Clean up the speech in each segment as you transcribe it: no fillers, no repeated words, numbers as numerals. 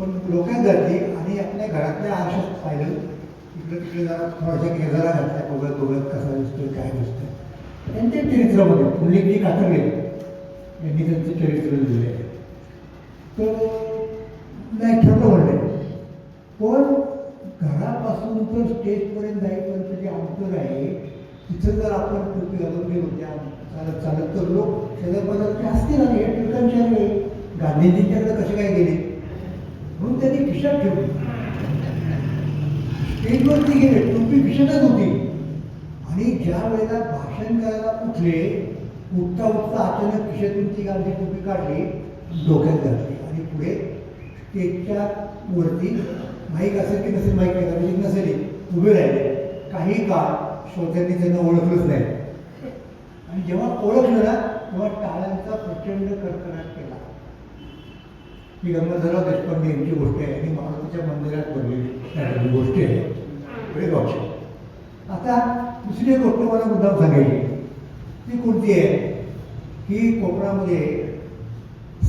पण डोक्यात गर्दी आणि आपल्या घरातल्या आरशात पाहिलं, इकडे तिकडे जरा थोड्याशा केजारा घातल्या, बघत बघत कसा दिसतोय काय दिसतंय. त्यांच्या चरित्रामध्ये पुंडलिकजी कातरले यांनी त्यांचं चरित्र लिहिलं आहे. तर नाही ठरलं म्हणलं, पण घरापासून तर स्टेजपर्यंत जाईपर्यंत जे अंतर आहे तिथं जर आपण टोपी घालून गेलो त्या चालत चालत तर लोक शेजारपाजारचे असतील आणि हे ठिकाणचे गांधीजींच्याकडे कसे काय गेले म्हणून त्यांनी खिशात ठेवली. स्टेजवरती गेले, टोपी खिशातच होती. आणि ज्या वेळेला भाषण करायला उठले, उठता उठता अचानक खिशातून ती गांधी टोपी काढली, डोक्यात घातली आणि पुढे स्टेजच्या वरती माईक असेल की नसेल, माईक नाही नसेल, उभे राहिले. काही काळ श्रोत्यांनी त्यांना ओळखलंच नाही. आणि जेव्हा ओळखलं ना तेव्हा टाळ्यांचा प्रचंड कडकडाट केला. ही गंगाधरराव देशपांडे यांची गोष्ट आहे आणि मारुतीच्या मंदिरात बनलेली गोष्ट आहे. पुढे लक्ष. आता दुसरी गोष्ट मला मुद्दाम सांगायची, ती कोणती आहे की कोकणामध्ये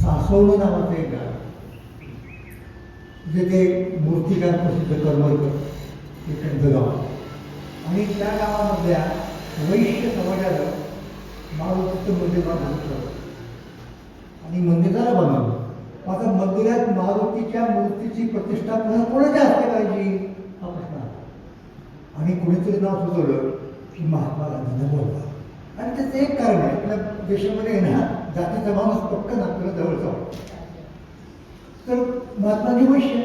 सासवलं नावाचं एक गाव, जे ते मूर्तिकार प्रसिद्ध करमरकर हे त्यांचं गाव. आणि त्या गावामधल्या वैश्य समाजानं मारुतीचं मंदिर बांधलं आणि मंदिराला बनवलं. आता मंदिरात मारुतीच्या मूर्तीची प्रतिष्ठापना कोणाच्या हस्ते पाहिजे हा प्रश्न आहे. आणि कोणीतरी नाव सुचवलं की महात्मा गांधींना बोलवा. आणि त्याचं एक कारण आहे, आपल्या देशामध्ये ना जातीचा माणूस पटकन आपल्याला जवळ जाऊ. तर महात्माजी वैश्य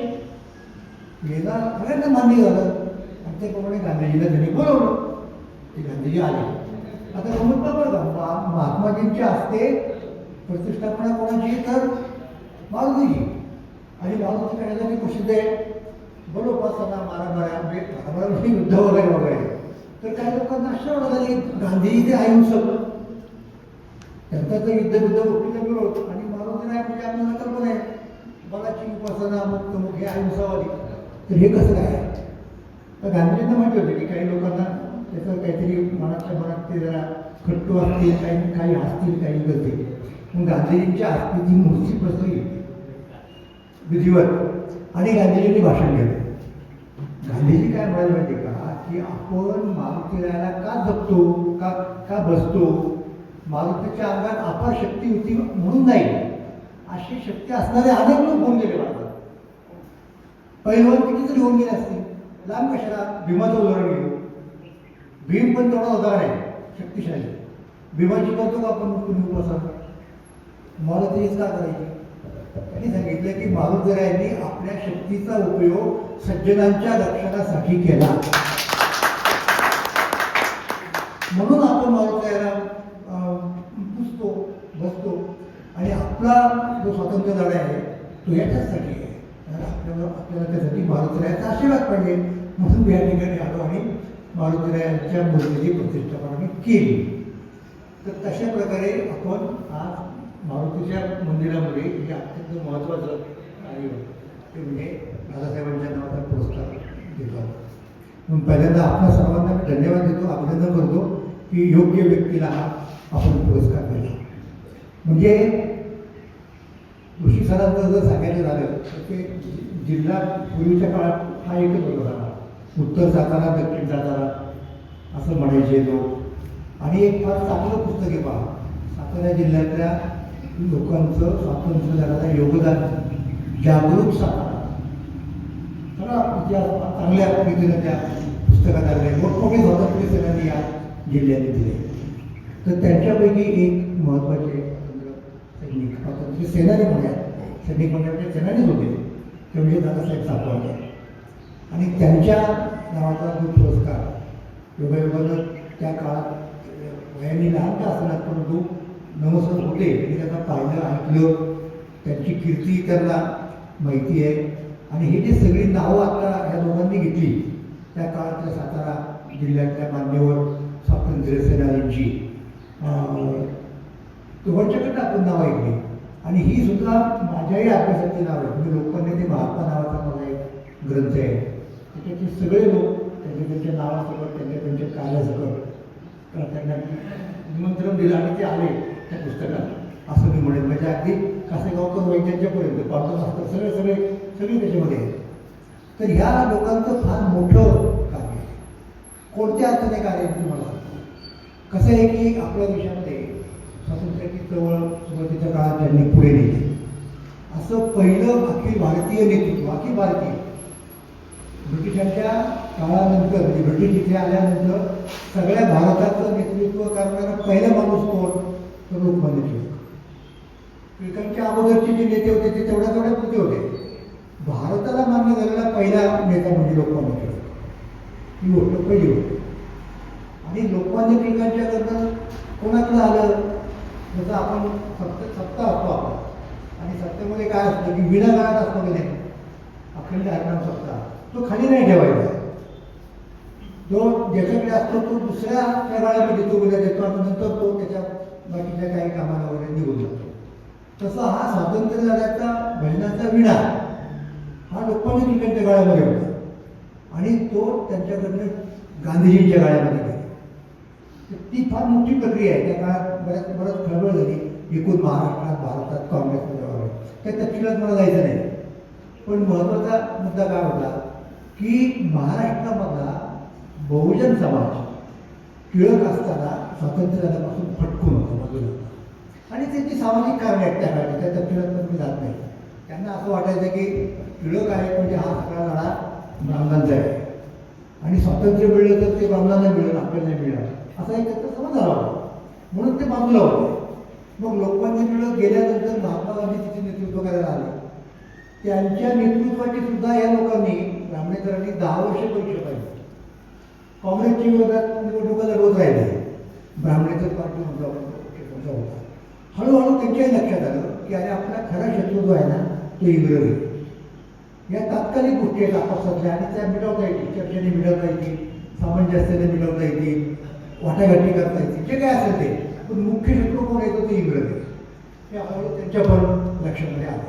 याला सगळ्यांना मान्य झालं आणि त्याप्रमाणे गांधीजीला त्यांनी बोलवलं. ते गांधीजी आले. आता गमत बघा, महात्माजींच्या हस्ते प्रतिष्ठापना कोणाची तर मारुतीजी. आणि मारुती करण्यासाठी प्रसिद्ध आहे बलोपासना, मारामाऱ्या, युद्ध वगैरे वगैरे. तर काही लोकांना आश्चर्य वाटलं की गांधीजी ते अहिंसक, त्यांचा तर युद्ध गोष्टीचा विरोध आणि मारुती नाही म्हणजे आपल्याला कल्पना आहे बलाची उपासना, मुक्तमुख हे अहिंसावादी. तर हे कसं काय? तर गांधीजींना माहिती होतं की काही लोकांना त्याचं काहीतरी मनातल्या मनात ते जरा खट्टू असतील, काही असतील, काही करतील. मग गांधीजींच्या हस्ते ती मूर्ती बसली विधिवत आणि गांधीजींनी भाषण केलं. गांधीजी काय म्हणाले माहिती का की आपण मारुतीला का जपतो, का बसतो? मारुतीच्या अंगात अपार शक्ती होती म्हणून नाही, अशी शक्ती असणारे अनेक लोक होऊन गेले. माझं पहिलवान कितीतरी होऊन गेले असतील. लांब कशाला, भीमाचं उदाहरण घेऊ. भीम पण तेवढा होता नाही शक्तिशाली. भीमाची करतो का आपण कुणी उपासना? मारुतीच का करायची? त्यांनी सांगितलं की मारुतीरायांनी आपल्या शक्तीचा उपयोग सज्जनांच्या रक्षणासाठी केला म्हणून आपण मारुतीरायाला पुजतो, बसतो. आणि आपला जो स्वातंत्र्य लढा आहे तो याच्याचसाठी आहे. आपल्याला त्यासाठी मारुतीरायाचा आशीर्वाद पाहिजे म्हणून या ठिकाणी आलो आणि मारुतीरायांच्या मूर्तीची प्रतिष्ठापना केली. तर तशा प्रकारे आपण आज मारुतीच्या मंदिरामध्ये हे अत्यंत महत्त्वाचं कार्य ते म्हणजे दादासाहेबांच्या नावाचा पुरस्कार देतो. म्हणून पहिल्यांदा आपल्या सर्वांना मी धन्यवाद देतो, अभिनंदन करतो की योग्य व्यक्तीला हा आपण पुरस्कार दिला. म्हणजे ऋषी सरांचं जर सांगायचं झालं तर ते जिल्हा पूर्वीच्या काळात हा एकच होता, उत्तर सातारा, दक्षिण सातारा असं म्हणायचे लोक. आणि एक फार चांगलं पुस्तक आहे पहा, सातारा जिल्ह्यातल्या लोकांचं स्वातंत्र्य लढ्याला योगदान, जागरूक सातारा. सगळा इतिहास चांगल्या पद्धतीनं त्या पुस्तकात आलेले मोठमोठे स्वातंत्र्य सेनानी या जिल्ह्याने दिले. तर त्यांच्यापैकी एक महत्त्वाचे सैनिक, स्वातंत्र्य सेनानी म्हणूया, सैनिक म्हणण्याचे सेनानीच होते ते म्हणजे दादासाहेब सापवाडकर. आणि त्यांच्या नावाचा जो पुरस्कार योगायोगानं त्या काळात वयाने लहान का असणार परंतु नवसत होते आणि त्यांना पाहिलं, ऐकलं, त्यांची कीर्ती त्यांना माहिती आहे. आणि हे जे सगळी नावं आता ह्या दोघांनी घेतली त्या काळातल्या सातारा जिल्ह्यातल्या मान्यवर स्वातंत्र्य सेनानींची दोघांच्याकडनं आपण नावं ऐकली. आणि ही सुद्धा माझ्याही अभ्यासाची नाव आहे. म्हणजे लोकमान्य महात्मा नावाचा माझा एक ग्रंथ आहे, त्याच्याचे सगळे लोक त्यांच्या नावासकट, त्यांच्या कार्यासकट त्यांना निमंत्रण दिलं आणि ते आले त्या पुस्तकात असं मी म्हणेन. म्हणजे अगदी कासेगावकर वैद्यांच्यापर्यंत पाठवून असतात सगळे त्याच्यामध्ये आहेत. तर ह्या लोकांचं फार मोठं कार्य आहे. कोणत्या अर्थाने कार्य आहे तुम्हाला सांगतो. कसं आहे की आपल्या देशामध्ये स्वातंत्र्याची चळवळ सुरुवातीच्या काळात त्यांनी पुढे नेली. असं पहिलं अखिल भारतीय नेतृत्व, अखिल भारतीय ब्रिटिशांच्या काळानंतर म्हणजे ब्रिटिश इथे आल्यानंतर सगळ्या भारताचं नेतृत्व करणारा पहिला माणूस कोण, तर लोकमान्य टिळक. टिळकांच्या अगोदरचे जे नेते होते ते तेवढ्या पुरते होते. भारताला मान्य झालेला पहिला नेता म्हणजे लोकमान्य टिळक. ही गोष्ट पहिली होती. आणि लोकमान्य टिळकांच्याकडनं कोणाकडं आलं, जसं आपण सत्ता असतो आपण, आणि सत्तेमध्ये काय असतं की विनाकाळात असतो की नाही, अखंड हरणाम सत्ता, तो खाली नाही ठेवायचा. जो ज्याच्याकडे असतो तो दुसऱ्या त्या काळामध्ये तो विना देतो आणि नंतर तो त्याच्या बाकीच्या काही कामाला वगैरे निघून जातो. तसा हा स्वातंत्र्य लढ्याचा भजनाचा विडा हा लोकमान्य टिळकांच्या काळामध्ये होता आणि तो त्यांच्याकडनं गांधीजींच्या काळामध्ये गेला. ती फार मोठी प्रक्रिया आहे. त्या काळात बऱ्याच खळबळ झाली. एकूण महाराष्ट्रात, भारतात काँग्रेसमध्ये वगैरे त्या तपशिलात मला जायचं नाही. पण महत्त्वाचा मुद्दा काय होता की महाराष्ट्रामधला बहुजन समाज टिळक असताना स्वातंत्र्यापासून फटकून होता, बाजूला होता. आणि त्याची सामाजिक कारणे आहेत त्या काळात, त्या तपशिलात पण मी जात नाही. त्यांना असं वाटायचं की टिळक आहे म्हणजे हा सगळा लढा ब्राह्मणांचा आहे आणि स्वातंत्र्य मिळलं तर ते ब्राह्मणांना मिळेल, आपल्याला नाही मिळालं, असा एक त्याचा समज आला होता. म्हणून ते बाजूला होते. मग लोकमान्य टिळक गेल्यानंतर महात्मा गांधी तिचे नेतृत्व करायला आले. त्यांच्या नेतृत्वाची सुद्धा या लोकांनी, ब्राह्मणेतरांनी 10 वर्ष परीक्षा पाहिजे. काँग्रेसच्या विरोधात निवडणुका लढवत राहिले. ब्राह्मणेतर पार्टी म्हणतो होता. हळूहळू त्यांच्याही लक्षात आलं की अरे आपला खरा शत्रू जो आहे ना तो इंग्रज आहे. या तात्कालिक गोष्टी आहेत आपापसातल्या आणि त्या मिळवता येतील, चर्चेने मिळवता येतील, सामंजस्याने मिळवता येतील, वाटाघाटी करता येतील, जे काय असेल ते. पण मुख्य शत्रू कोण येतो ते इंग्रज आहे. हे हळूहळू त्यांच्या पण लक्षामध्ये आलं.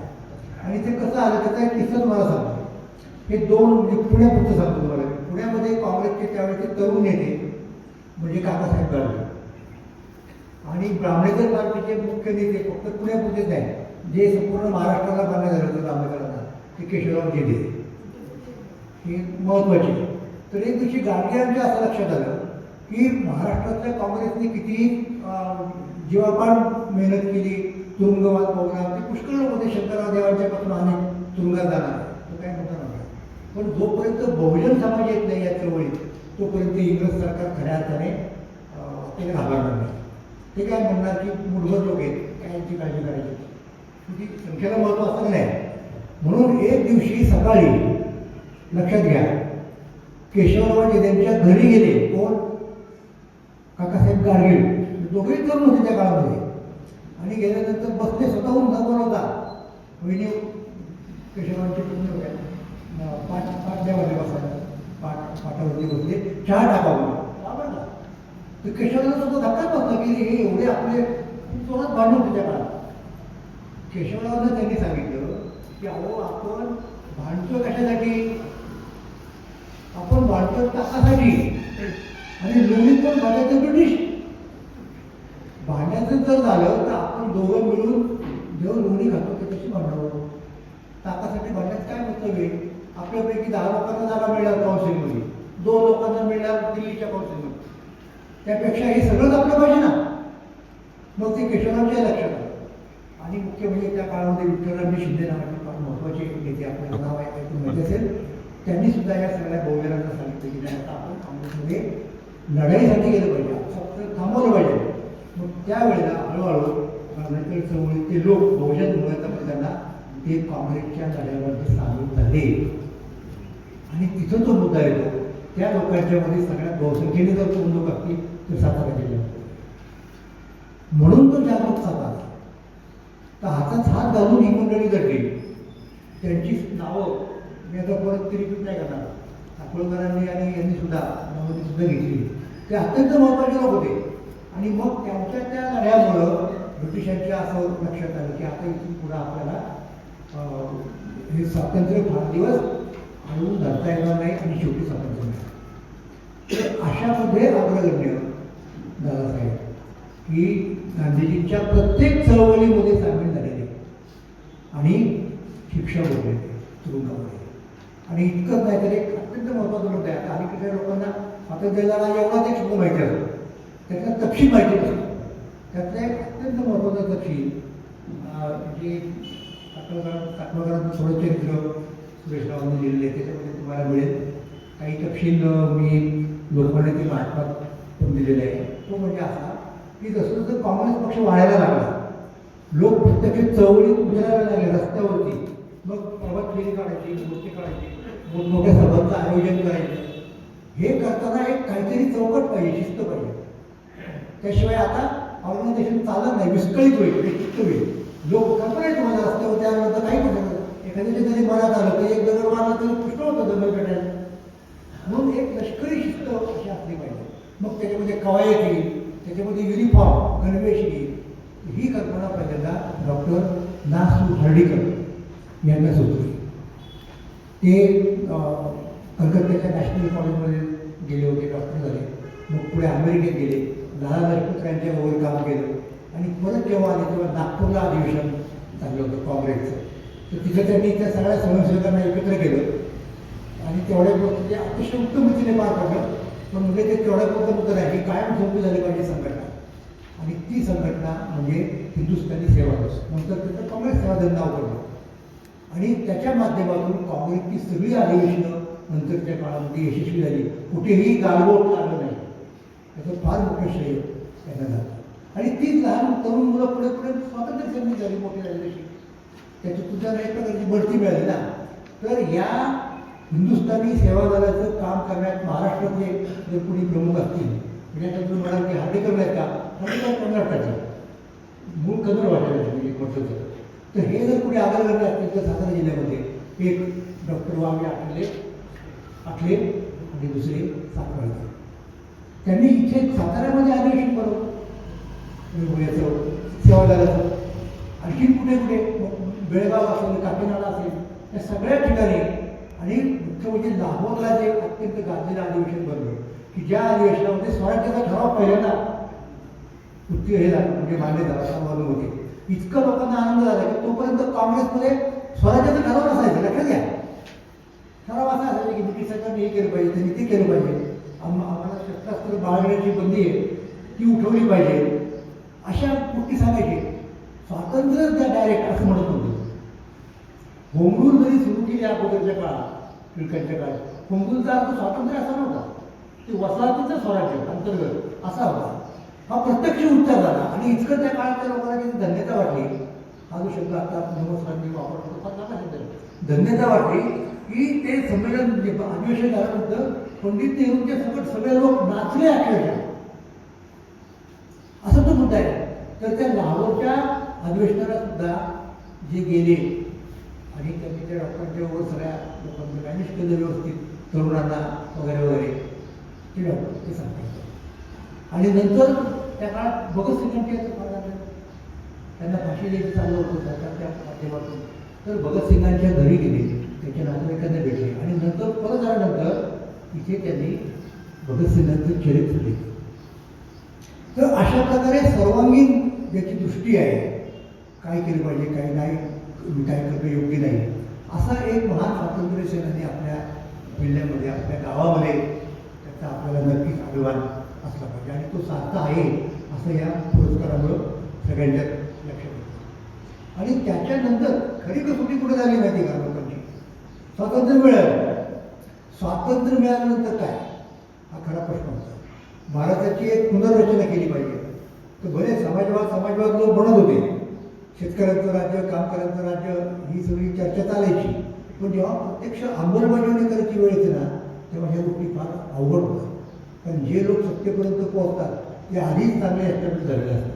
आणि ते कसं आलं त्याचा एक किस्सा तुम्हाला सांगतो. हे दोन म्हणजे पुण्यापुरतं सांगतो तुम्हाला. पुण्यामध्ये काँग्रेसचे त्यावेळेचे तरुण नेते म्हणजे काकासाहेब गाडगे आणि ब्राह्मणेतर पार्टीचे मुख्य नेते फक्त पुण्यापुरतेच नाही, जे संपूर्ण महाराष्ट्राला मान्य झालं होतं ब्राह्मणेतरांना, ते केशवराव जेधे हे महत्त्वाचे. तर एक दिवशी गाडगे यांच्या असं लक्षात आलं की महाराष्ट्रातल्या काँग्रेसने किती जीवापाड मेहनत केली, तुरुंगवाद प्रोग्राम, ते पुष्कळ लोक होते. शंकरराव देवांच्यापासून अनेक तुरुंगात जाणार, तो काय मोठा नव्हता. पण जोपर्यंत बहुजन समाज येत नाही या चळवळीत तोपर्यंत इंग्रज सरकार खऱ्या अर्थाने ते घाबरणार नाही. ते काय म्हणणार की मूलभूत लोक आहेत, काय यांची काळजी करायची, तुझी संख्येला महत्त्व असं नाही. म्हणून एक दिवशी सकाळी लक्षात घ्या, केशवराव जेधेंच्या घरी गेले. कोण? काकासाहेब गाडगे. दोघेही तरुण होते त्या काळामध्ये. आणि गेल्यानंतर बसले, स्वतःहून न बनवता वहिनी केशवरावांचे पूर्ण होत्या, पाठ द्यावाले बसायला, पाठावरती बसले, चहा टाकावं आवडला. तर केशवरावांना सुद्धा धक्काच बसला की हे एवढे आपले जोरात भांडण होते त्या काळात. केशवरावांना त्यांनी सांगितलं की अहो आपण भांडतो कशासाठी, आपण भांडतो ताकासाठी. आणि लोणी पण भांडायचं ब्रिटिश. भांड्याचं जर झालं तर आपण दोघं मिळून जेव्हा लोणी खातो ते कशी भांडावं, ताकासाठी भांडण्यात काय मतलब आहे. आपल्यापैकी 10 लोकांना जागा मिळणार काउन्सिलमध्ये, 2 लोकांना मिळणार दिल्लीच्या काउन्सिलमध्ये, त्यापेक्षा हे सगळंच आपलं पाहिजे ना. मग ते केशवरावांच्या लक्षात आलं. आणि मुख्य म्हणजे त्या काळामध्ये विठ्ठलरामजी शिंदे नावाचे फार महत्त्वाचे नेते, आपल्याला नाव ऐकून माहिती असेल, त्यांनी सुद्धा या सगळ्या बहुजनांना सांगितलं की आता आपण काँग्रेसमध्ये लढाईसाठी गेलं पाहिजे, फक्त थांबवलं पाहिजे. मग त्यावेळेला हळूहळू ब्राह्मणेतर चळवळीतले लोक बहुजन मुळात त्यांना ते काँग्रेसच्या लढ्यामध्ये सामील झाले. आणि तिथं जो मुद्दा येतो त्या लोकांच्यामध्ये सगळ्यात बहुसंख्येने जर तो लोक असतील तर सातारा जिल्ह्यात, म्हणून तो जागरूक सातारा. तर हातात हात घालून ही मंडळी जडली. त्यांची नावं मी आता परत रिपीट नाही करणार. अकोलकरांनी आणि यांनी सुद्धा नावं सुद्धा घेतली. ते अत्यंत महत्त्वाचे लोक होते. आणि मग त्यांच्या त्या लढ्यामुळं ब्रिटिशांच्या असं लक्षात आलं की आता इथून पुढं आपल्याला हे स्वातंत्र्य फार दिवस हळून धरता येणार नाही आणि शेवटी स्वातंत्र्य मिळालं. तर अशामध्ये अग्रगण्य दादासाहेब की गांधीजींच्या प्रत्येक चळवळीमध्ये सामील झालेले. आणि शिक्षा भोगली तुरुंगामध्ये. आणि इतकंच नाही तर एक अत्यंत महत्त्वाचं मुद्दा आहे. अलीकडच्या लोकांना स्वातंत्र्याला एवढाच एक शब्द माहिती असतो, त्यातला तपशील माहिती नसतो. त्यातला एक अत्यंत महत्त्वाचा तपशील जे काटवकरांचं थोडं चरित्र सुरेशरावांनी लिहिलेलं आहे, त्याच्यामध्ये तुम्हाला मिळेल. काही तपशील मी लोकमान्यातील महात्मात पण दिलेला आहे. तो म्हणजे असा की जसं जसं काँग्रेस पक्ष वाढायला लागला, लोक प्रत्यक्ष चळवळीत उतरायला लागले रस्त्यावरती. मग प्रभात फेरी काढायची, मूर्ती काढायची, मोठमोठ्या सभांचं आयोजन करायचं. हे करताना एक काहीतरी चौकट पाहिजे, शिस्त पाहिजे. त्याशिवाय आता ऑर्गनायझेशन चालत नाही, विस्कळीत होईल, विक्षिप्त होईल. लोक कल्पना आहे तुम्हाला रस्त्यावरती आल्यानंतर काही पण एखाद्याच्या जरी मनात आलं तर एक दगड मारला तरी पुष्ट होतं दगड पेटायला. म्हणून एक लष्करी शिस्त अशी असली पाहिजे. मग त्याच्यामध्ये कवायत येईल, त्याच्यामध्ये युनिफॉर्म, गणवेश येईल. ही कल्पना पहिल्यांदा डॉक्टर ना. सु. हर्डीकर यांना सुचली. ते कलकत्त्याच्या नॅशनल कॉलेजमध्ये गेले होते, डॉक्टर झाले. मग पुढे अमेरिकेत गेले, लाला लजपत रायांच्या वगैरे काम केलं. आणि परत जेव्हा आले तेव्हा नागपूरला अधिवेशन चाललं होतं काँग्रेसचं. तर तिथं त्यांनी त्या सगळ्या स्वयंसेवकांना एकत्र केलं आणि तेवढ्यापुरतं ते अतिशय उत्तम रीतीने पार पडलं. पण म्हणजे ते तेवढ्यापुरतं होतं नाही की कायम सोपी झाली पाहिजे संघटना. आणि ती संघटना म्हणजे हिंदुस्थानी सेवा ट्रस्ट. नंतर त्याचं काँग्रेस सेवादल नाव पडलं. आणि त्याच्या माध्यमातून काँग्रेसची सगळी अधिवेशनं नंतरच्या काळामध्ये यशस्वी झाली. कुठेही गालबोट लागलं नाही. त्याचं फार मोठं श्रेय त्यांना झालं. आणि तीच लहान तरुण मुलं पुढे पुढे स्वातंत्र्य संधी झाली, मोठी झाली तशी. त्याची तुझ्या एक प्रकारची बढती मिळाली ना. तर या हिंदुस्थानी सेवा दलाचं काम करण्यात महाराष्ट्रातले जर कोणी प्रमुख असतील, म्हणजे आता तुम्ही म्हणाल की हार्डेकर नाही का, हार्डेकर कर्नाटकाचे मूळ कन्नड वाटायला म्हणजे मोठं. तर हे जर कुणी अग्रगण्य असतील तर सातारा जिल्ह्यामध्ये एक डॉक्टर वाघे आठले आणि दुसरे सातवाडकर. त्यांनी इथे साताऱ्यामध्ये अधिवेशन बनवलं याचं सेवा दलाचं. आणखी कुठे कुठे बेळगाव असेल, काकीनाडा असेल, या सगळ्या ठिकाणी. आणि मुख्य म्हणजे लाहोरला जे अत्यंत गाजलेलं अधिवेशन बनलं की ज्या अधिवेशनामध्ये स्वराज्याचा ठराव पहिल्यांदा हे झालं, म्हणजे मान्य झाला सर्वानुमते. इतकं लोकांना आनंद झाला की तोपर्यंत काँग्रेसमध्ये स्वराज्याचा ठराव नसायचं. लक्षात घ्या, ठराव असा असायचा की ब्रिटिश सरकारने हे केलं पाहिजे, त्यांनी ते केलं पाहिजे, आम्हाला शस्त्रास्त्र बाळगण्याची बंदी आहे ती उठवली पाहिजे, अशा गोष्टी सांगायची. स्वातंत्र्य त्या डायरेक्ट असं म्हणत होतं. होमरूल जरी सुरू केली अगोदरच्या काळात, टिळकांच्या काळात, होमरूलचा अर्थ स्वातंत्र्य असा नव्हता. ते वसाहतीचं स्वराज्य अंतर्गत असा होता. हा प्रत्यक्ष उच्चार झाला. आणि इतकं त्या काळात त्या लोकांना जी धन्यता वाटली, हा जो शब्द आता नमस्कारांनी वापरतो फार चांगला शब्द, धन्यता वाटली की ते संमेलन अधिवेशन झाल्यानंतर पंडित नेहरूंच्या सकट सगळे लोक नाचले अक्षरशः. असा तो मुद्दा आहे. तर त्या लाहोरच्या अधिवेशनाला सुद्धा जे गेले आणि त्यांनी त्या डॉक्टरांच्या वर सगळ्या लोकांचं मॅनेज केलं व्यवस्थित, तरुणांना वगैरे वगैरे, ते डॉक्टर ते सांगतात. आणि नंतर त्या काळात भगतसिंगांची याचं फार झालं. त्यांना फाशी द्यायचं चाललं होतं सरकारच्या माध्यमातून. तर भगतसिंगांच्या घरी गेले, त्याच्या नातेवाईकांना भेटले आणि नंतर परत झाल्यानंतर इथे त्यांनी भगतसिंगांचं चरित्र लिहिलं. तर अशा प्रकारे सर्वांगीण ज्याची दृष्टी आहे, काय केलं पाहिजे, काय नाही, काय करणं योग्य नाही, असा एक महान स्वातंत्र्य सेनानी आपल्या जिल्ह्यामध्ये, आपल्या गावामध्ये, त्याचा आपल्याला नक्कीच अभिमान असला पाहिजे. आणि तो सार्थ आहे असं या पुरस्कारामुळं सगळ्यांच्या लक्षात येतं. आणि त्याच्यानंतर खरी कसोटी कुठे झाली माहिती का लोकांची? स्वातंत्र्य मिळालं. स्वातंत्र्य मिळाल्यानंतर काय, हा खरा प्रश्न होता. भारताची एक पुनर्रचना केली पाहिजे. तर भले समाजवाद लोक बनत होते, शेतकऱ्यांचं राज्य, कामगारांचं राज्य, ही सगळी चर्चा चालायची. पण जेव्हा प्रत्यक्ष अंमलबजावणी करायची वेळ येते ना, तेव्हा ह्या गोष्टी फार अवघड होतात. कारण जे लोक सत्तेपर्यंत पोहोचतात ते आधीच चांगले एस्टॅब्लिश झालेले असतात.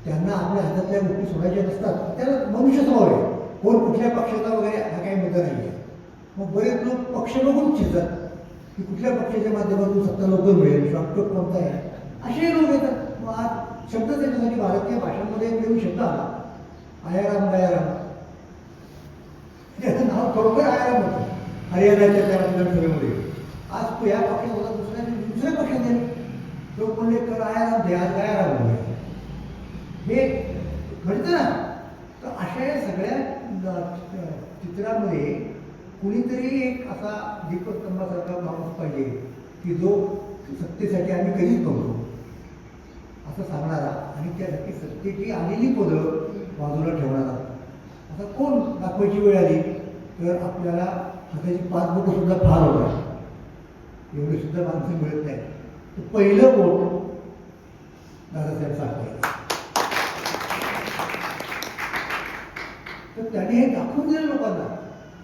त्यांना आपल्या हातातल्या गोष्टी सोडायच्या नसतात. त्याला मनुष्य स्वभाव आहे. कोण कुठल्या पक्षाचा वगैरे हा काही मुद्दा नाही आहे. मग बरेच लोक पक्ष बघून चिंतात की कुठल्या पक्षाच्या माध्यमातून सत्ता लवकर मिळेल, शॉर्टकट कोणता आहे, असे लोक येतात. मग आज शब्द त्याच्यासाठी भारतीय भाषांमध्ये एक नवीन शब्द आला, आयाराम दयाराम. त्याचं नाव खरोखर आयाराम होतं हरियाणाच्या त्या विधानसभेमध्ये. आज या पक्षात होता, दुसऱ्या पक्षात लोक म्हणले कर आयाराम द्या, दयाराम म्हणूया, हे घडतं ना. तर अशा या सगळ्या चित्रामध्ये कुणीतरी एक असा दीपस्तंभासारखा माणूस पाहिजे की जो सत्तेसाठी आम्ही कधीच नव्हतो असं सांगणारा आणि त्यासाठी सत्तेची आलेली पदं बाजूला ठेवणारा आता कोण दाखवायची वेळ आली तर आपल्याला हाताची पासबुक सुद्धा फार होतात एवढे सुद्धा माणसं मिळत नाही तर पहिलं वोट दादासाहेब साठे तर त्यांनी हे दाखवून दिलं लोकांना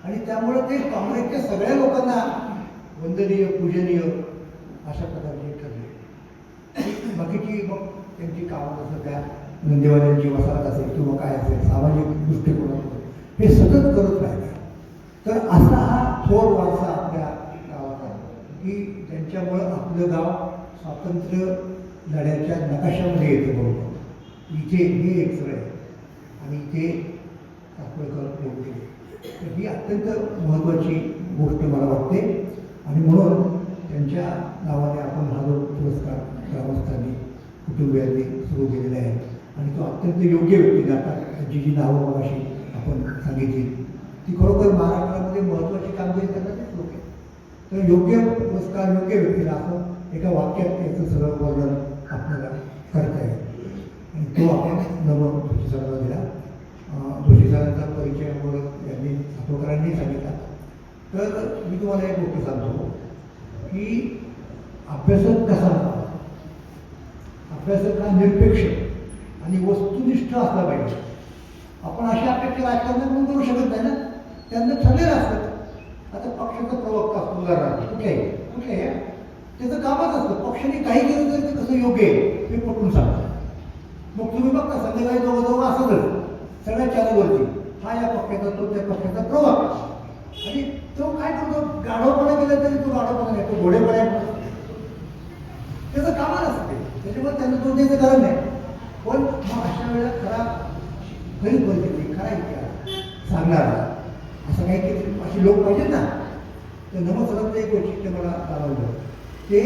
आणि त्यामुळे ते काँग्रेसच्या सगळ्या लोकांना वंदनीय पूजनीय अशा प्रकारचे ठरले बाकीची मग त्यांची कामं जसं त्या नंदेवाल्यांची वसाहत असेल किंवा काय असेल सामाजिक दृष्टिकोन हे सतत करत राहिले तर असा हा थोर वारसा आपल्या गावाचा की त्यांच्यामुळं आपलं गाव स्वातंत्र्य लढ्याच्या नकाशामध्ये येतं बरोबर इथे हे एक सर आहे आणि इथे सापळकर पोहोचले तर ही अत्यंत महत्त्वाची गोष्ट मला वाटते आणि म्हणून त्यांच्या नावाने आपण हा जो पुरस्कार ग्रामस्थांनी कुटुंबियांनी सुरू केलेला आहे आणि तो अत्यंत योग्य व्यक्ती आता जी नावं मगाशी आपण सांगितली ती खरोखर महाराष्ट्रामध्ये महत्त्वाची कामगिरी करणारेच लोक आहेत तर योग्य पुरस्कार योग्य व्यक्तीला असं एका वाक्यात त्याचं सगळं वर्णन आपल्याला करता येईल आणि तो आपण जोशी सरांना दिला जोशी सरांचा परिचय यांनी सातोकरांनी सांगितला तर मी तुम्हाला एक गोष्ट सांगतो की अभ्यासक कसा अभ्यासक हा निरपेक्ष आणि वस्तुनिष्ठ असला पाहिजे आपण अशी अपेक्षा राजकारणात करू शकत नाही ना त्यांना ठरलेलं असतं आता पक्षाचा प्रवक्ता असतो उदाहरणार्थ कुठे त्याचं कामच असतं पक्षाने काही केलं तरी ते कसं योग्य आहे हे पटवून सांगतं मग तुम्ही बघता संध्याकाळी दोघं असतच सगळ्या चॅनलवरती हा या पक्षाचा तो त्या पक्षाचा प्रवक्ता आणि तो काय करतो गाढवपणा केला तरी तो गाढवपणा नाही तो घोडेपणा त्याचं कामच असते त्याच्यामुळे त्यांना तो द्यायचं कारण नाही पण मग अशा वेळेला खरी परिस्थिती खरा इतिहास सांगणारा असं काहीतरी असे लोक पाहिजेत ना तर नमस्कारांचं एक वैशिष्ट्य मला जाणवलं ते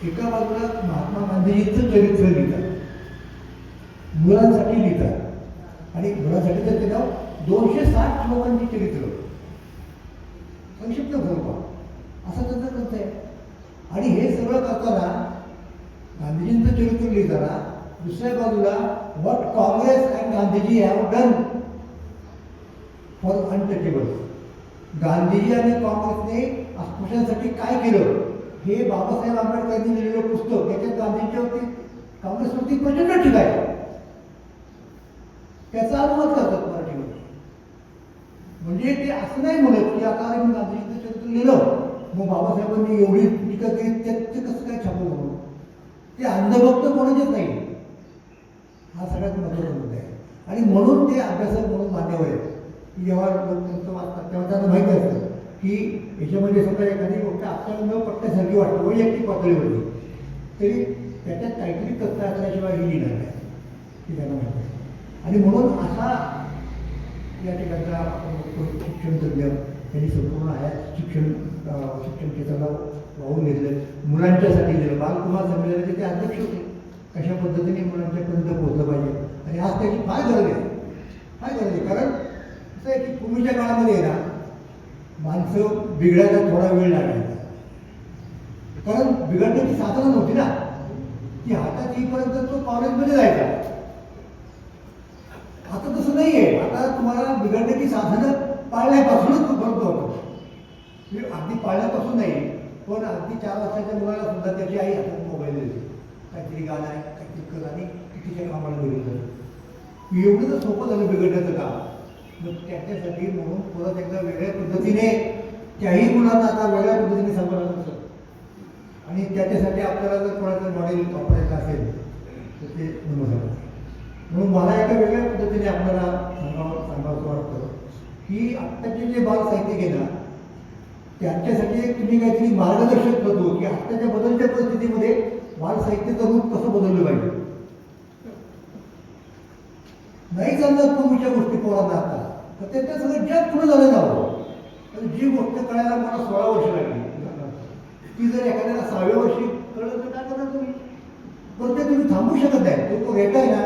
एका बाजूला महात्मा गांधीजींचं चरित्र लिहितात मुलांसाठी लिहितात आणि मुलांसाठी तर ते नाव 260 लोकांची चरित्र संक्षिप्त स्वरूपात असं त्यांचं ग्रंथ आहे आणि हे सगळं करताना गांधीजींचं चरित्र लिहिताना दुसऱ्या बाजूला what Congress and Gandhiji have done for untouchable Gandhiji आणि काँग्रेसने अस्पृश्यांसाठी काय केलं हे बाबासाहेब आंबेडकरांनी लिहिलेलं पुस्तक त्याच्यात गांधींच्यावरती काँग्रेसवरती प्रचंड टीका आहे त्याचा अनुवाद करतात मराठीमध्ये म्हणजे ते असं नाही म्हणत की आता मी गांधीजींचं चरित्र लिहिलं मग बाबासाहेबांनी एवढी टीका केली त्याचं कसं काय छापलं म्हणून ते अंधभक्त कोणाचेच नाही हा सगळ्यात महत्त्वाचा मुद्दा आहे आणि म्हणून ते अभ्यासक म्हणून मान्यवर आहेत की जेव्हा लोक त्यांचं वाचतात तेव्हा त्यांना माहीत असतं की याच्यामध्ये समजा एखादी गोष्ट आपल्याला न पटण्यासारखी वाटतं वैयक्तिक पातळीवरती तरी त्याच्यात काहीतरी तथ्य असल्याशिवाय ही लिहिणार नाही की त्यांना माहिती आहे आणि म्हणून असा या ठिकाणचा शिक्षण तज्ञ त्यांनी संपूर्ण हयात शिक्षण क्षेत्राला वाहून घेतलं मुलांच्यासाठी दिलं बालकुमार संमेलनाचे ते अध्यक्ष होते कशा पद्धतीने मुलांच्यापर्यंत पोहोचलं पाहिजे आणि आज त्याची फार गरज आहे कारण असं आहे की पूर्वीच्या काळामध्ये ना माणसं बिघडायला थोडा वेळ लागायचा कारण बिघडण्याची साधनं नव्हती ना की हातात येईपर्यंत तो कॉलेजमध्ये जायचा आता तसं नाही आहे आता तुम्हाला बिघडण्याची साधनं पाळण्यापासूनच बंद होतं अगदी पाळण्यापासून नाही पण अगदी 4 वर्षाच्या मुलाला सुद्धा त्याची आई हातात मोबाईल देते काहीतरी गाणं आहे काहीतरी कर आणि तिच्या कामाला बिघडलं एवढं तर सोपं झालं बिघडण्याचं काम मग त्याच्यासाठी म्हणून परत एकदा वेगळ्या पद्धतीने त्याही मुलांना आता वेगळ्या पद्धतीने सांभाळलं असं आणि त्याच्यासाठी आपल्याला जर कोणाचं मॉडेल वापरायचं असेल तर ते नमस्कार म्हणून मला एका वेगळ्या पद्धतीने आपल्याला सांगावं वाटतं की आत्ताचे जे बाल साहित्य घेणं त्यांच्यासाठी तुम्ही काहीतरी मार्गदर्शक करतो की आत्ताच्या बदलत्या परिस्थितीमध्ये बाल साहित्याचं रूप कसं बदललं पाहिजे नाही चालणार पूर्वीच्या गोष्टी पोरांना आता तर त्याच्या सगळं जग पुढे झालं जावं तर जी गोष्ट कळायला मला 16 वर्ष लागली ती जर एखाद्याला 6व्या वर्षी कळलं तर काय करणार तुम्ही पण ते तुम्ही थांबू शकत नाही तो रेटा आहे ना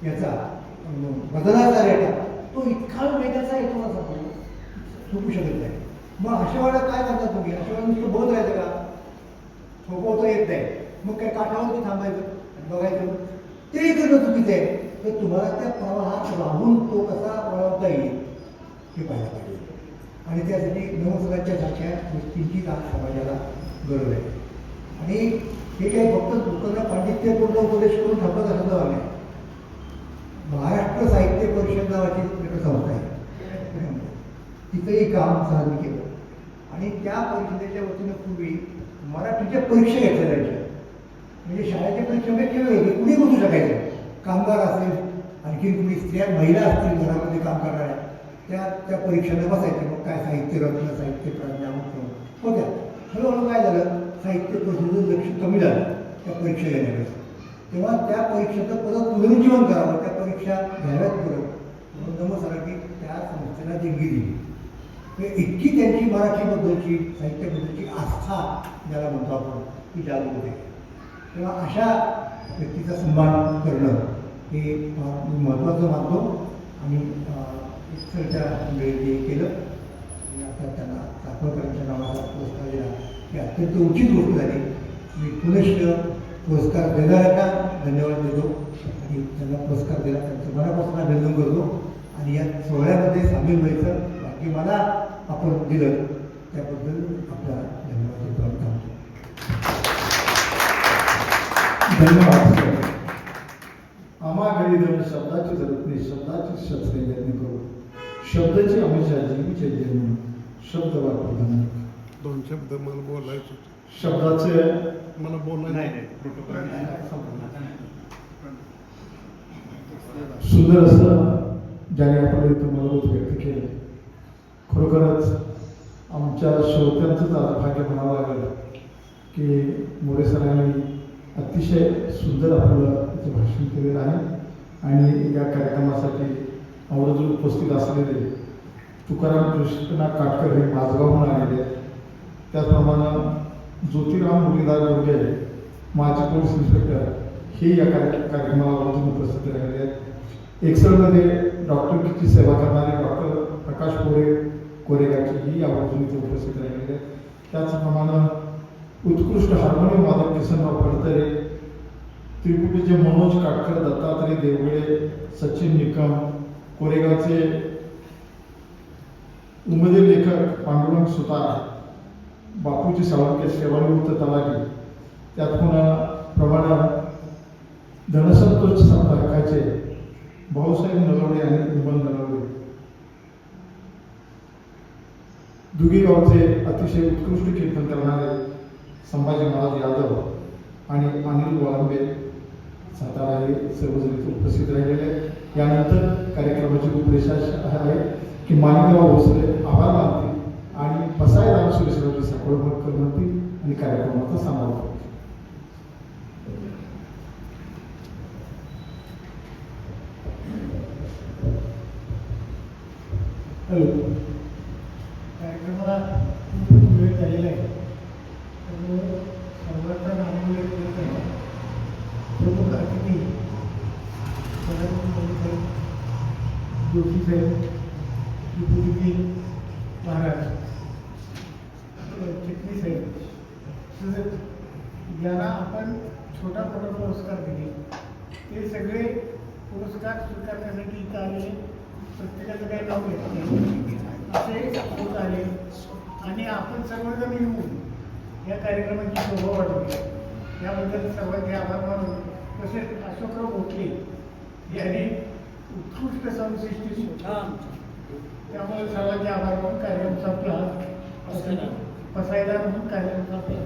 याचा बदलाचा रेटा तो इतका वेगाचा येतो ना सांगतो झोपू शकत नाही. मग अशा वेळेला काय करता तुम्ही? अशा वेळेला नुसतं बोध राहायचं का? झोपवता येत नाही, मग काय काठावरती थांबायचं बघायचं, ते करणं चुकीचं आहे. तर तुम्हाला त्या प्रवाहात राहून तो कसा वळवता येईल हे पाहायला पाहिजे. आणि त्यासाठी नवसरांच्या सारख्या गोष्टींची आज समाजाला गरज आहे. आणि हे काही फक्त लोकांना पांडित्यपूर्ण उपदेश करून थांबत असं नाही. महाराष्ट्र साहित्य परिषद नावाची संस्था आहे, तिथंही काम साधन केलं. आणि त्या परिषदेच्या वतीनं पूर्वी मराठीच्या परीक्षा घेतल्या जायच्या. म्हणजे शाळेच्या परीक्षेमध्ये केलं कुणी बसू शकायचं. कामगार असेल, आणखी कुणी स्त्रिया महिला असतील घरामध्ये काम करणाऱ्या, त्या परीक्षेला बसायच्या. मग काय साहित्य रत्न, साहित्य प्रज्ञा होत्या. हळूहळू काय झालं, साहित्य परिषदेचं लक्ष कमी झालं त्या परीक्षा घेण्याकडे. तेव्हा त्या परीक्षेचं परत पुनरुज्जीवन करावं, त्या परीक्षा घ्याव्यात परत म्हणून नमस्कारांनी त्या संस्थेला देणगी दिली. इतकी त्यांची मराठीबद्दलची साहित्याबद्दलची आस्था ज्याला म्हणतो आपण ती जागृत होते. तेव्हा अशा व्यक्तीचा सन्मान करणं हे महत्त्वाचं मानतो. आणि सरच्या वेळी केलं आणि आता त्यांना चाकवकरांच्या नावाचा पुरस्कार दिला ही अत्यंत उचित गोष्ट झाली. मी पुनश्च पुरस्कार देणाऱ्यांना धन्यवाद देतो आणि त्यांना पुरस्कार दिला त्यांचं मनापासून अभिनंदन करतो. आणि या सोहळ्यामध्ये सामील व्हायचं बाकी मला आपण दिलं त्याबद्दल आपल्याला धन्यवाद देतो. धन्यवाद. आम्हा घरी देऊन शब्दाची जरूरत नाही, शब्दाची शस्त्रे यत्न करू, शब्दाची हमेशा जीवीचे जन्म शब्द वापरताना. दोन शब्द मला बोलायचे, शब्दाचे मला बोलायचं सुंदर असं ज्याने आपण इथं मनोगत व्यक्त केलं. खरोखरच आमच्या श्रोत्यांचंच आज भाग्य म्हणावं लागलं की मोरे सरांनी अतिशय सुंदर आपल्याला त्याचं भाषण केलेलं आहे. आणि या कार्यक्रमासाठी आवर्जून उपस्थित असलेले तुकाराम कृष्णनाथ काटकर हे माझगावहून आलेले आहेत. त्याचप्रमाणे ज्योतिराम मुरलीधर गोडगे माजी पोलीस इन्स्पेक्टर हे या कार्यक्रमाला आवर्जून उपस्थित राहिलेले आहेत. एक्सलमध्ये डॉक्टरकीची सेवा करणारे डॉक्टर प्रकाश कोरेगावचे ही आवर्जून इथे उपस्थित राहिलेले आहेत. त्याचप्रमाणे उत्कृष्ट हार्मोनियम वादक किसनराव फडतरे, त्रिपुटीचे मनोज काटकर, दत्तात्रय देवगडे, सचिन निकम, कोरेगावचे उमेदीर लेखक पांडुरंग सुतार, बापूजी सावंत सेवानिवृत्त तलाठी, त्यात पुन्हा प्रमाणे धनसंतोष साप्ताहिकाचे भाऊसाहेब नलवडे आणि विमल नलवडे, दुगीगावचे अतिशय उत्कृष्ट कीर्तन करणारे संभाजी महाराज यादव आणि अनिल वाळंबे सातारा हे सर्वजण उपस्थित राहिलेले आहेत. यानंतर कार्यक्रमाची रूपरेषा आहे की माणिकराव भोसले आभार मानतील आणि पसायदार सुरेशरावजी साकोळकर म्हणतील आणि कार्यक्रमाचा समारोप होईल. हॅलो. कार्यक्रमाला खूप वेळ झालेला आहे, त्यामुळे सर्वांचा नाव प्रमुख अतिथी जोशी साहेब, त्रिपुटी महाराज, चिटणीस साहेब, ज्यांना आपण छोटा मोठा पुरस्कार दिले ते सगळे पुरस्कार स्वीकारण्यासाठी इथं आले. प्रत्येकाचं काही नाव घेत नाही असे होत आले आणि आपण सर्वजण येऊन या कार्यक्रमाची शोभा वाढवली. याबद्दल सर्वांचे आभार मानून तसेच अशोकराव भोसले यांनी उत्कृष्ट संश्लिष्टी त्यामुळे सर्वांचे आभार मानून कार्यक्रम संपला. पसायदार म्हणून कार्यक्रम संपला.